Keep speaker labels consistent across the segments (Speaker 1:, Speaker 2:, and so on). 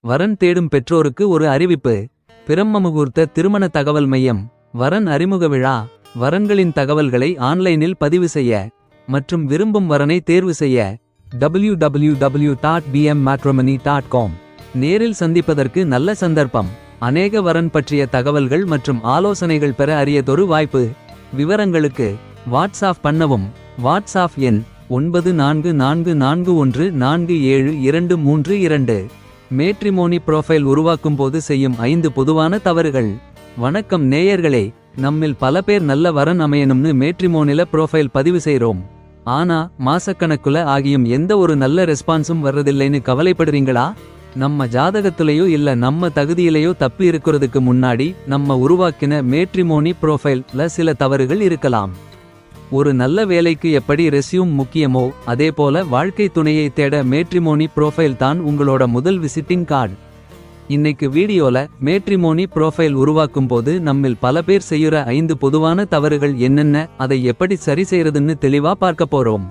Speaker 1: வரன் தேடும் பெற்றோருக்கு ஒரு அறிவிப்பு. பிரம்ம முகூர்த்த திருமண தகவல் மையம். வரன் அறிமுக விழா. வரன்களின் தகவல்களை ஆன்லைனில் பதிவு செய்ய மற்றும் விரும்பும் வரனை தேர்வு செய்ய www.bmmatrimony.com. நேரில் சந்திப்பதற்கு நல்ல சந்தர்ப்பம். அநேக வரன் பற்றிய தகவல்கள் மற்றும் ஆலோசனைகள் பெற அரியதொரு வாய்ப்பு. விவரங்களுக்கு வாட்ஸ்ஆப் பண்ணவும். வாட்ஸ்ஆப் எண் 9444147232. மேட்ரிமோனி புரோஃபைல் உருவாக்கும் போது செய்யும் 5 பொதுவான தவறுகள். வணக்கம் நேயர்களே, நம்மில் பல பேர் நல்ல வரன் அமையணும்னு மேட்ரிமோனில புரோஃபைல் பதிவு செய்றோம். ஆனா மாசக்கணக்குல ஆகியும் எந்த ஒரு நல்ல ரெஸ்பான்ஸும் வர்றதில்லைன்னு கவலைப்படுறீங்களா? நம்ம ஜாதகத்திலேயோ இல்ல நம்ம தகுதியிலேயோ தப்பு இருக்கிறதுக்கு முன்னாடி நம்ம உருவாக்கின மேட்ரிமோனி புரோஃபைல்ல சில தவறுகள் இருக்கலாம். ஒரு நல்ல வேலைக்கு எப்படி ரெஸ்யூம் முக்கியமோ அதேபோல வாழ்க்கை துணையை தேட மேட்ரிமோனி புரோஃபைல் தான் உங்களோட முதல் விசிட்டிங் கார்டு. இன்னைக்கு வீடியோல மேட்ரிமோனி புரோஃபைல் உருவாக்கும் போது நம்மில் பல பேர் செய்யுற 5 பொதுவான தவறுகள் என்னென்ன, அதை எப்படி சரி செய்யறதுன்னு தெளிவா பார்க்க போறோம்.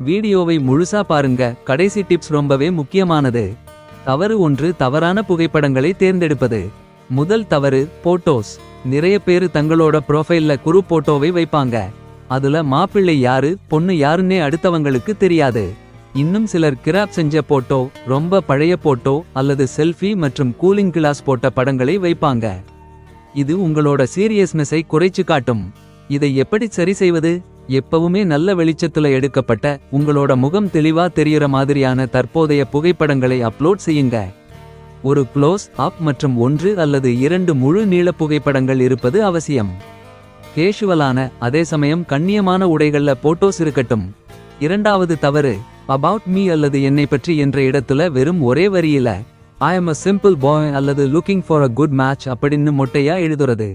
Speaker 1: வீடியோவை முழுசா பாருங்க, கடைசி டிப்ஸ் ரொம்பவே முக்கியமானது. தவறு 1, தவறான புகைப்படங்களை தேர்ந்தெடுப்பது. முதல் தவறு, போட்டோஸ். நிறைய பேரு தங்களோட புரோஃபைல்ல குரு போட்டோவை வைப்பாங்க. அதுல மாப்பிள்ளை யாரு பொண்ணு யாருன்னே அடுத்தவங்களுக்கு தெரியாது. இன்னும் சிலர் கிராப் செஞ்ச போட்டோ, ரொம்ப பழைய போட்டோ அல்லது செல்ஃபி மற்றும் கூலிங் கிளாஸ் போட்ட படங்களை வைப்பாங்க. இது உங்களோட சீரியஸ்னஸை குறைச்சு காட்டும். இதை எப்படி சரி செய்வது? எப்பவுமே நல்ல வெளிச்சத்துல எடுக்கப்பட்ட உங்களோட முகம் தெளிவா தெரியுற மாதிரியான தற்போதைய புகைப்படங்களை அப்லோட் செய்யுங்க. ஒரு க்ளோஸ் அப் மற்றும் 1 அல்லது 2 முழு நீள புகைப்படங்கள் இருப்பது அவசியம். கேஷுவலான அதே சமயம் கண்ணியமான உடைகள்ல போட்டோஸ் இருக்கட்டும். இரண்டாவது தவறு, அபவுட் மீ அல்லது என்னை பற்றி என்ற இடத்துல வெறும் ஒரே வரியில ஐ am a simple boy அல்லது looking for a good match அப்படின்னு மொட்டையா எழுதுறது.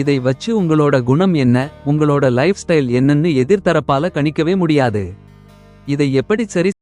Speaker 1: இதை வச்சு உங்களோட குணம் என்ன, உங்களோட லைஃப் ஸ்டைல் என்னன்னு எதிர்த்தரப்பால கணிக்கவே முடியாது. இதை எப்படி சரி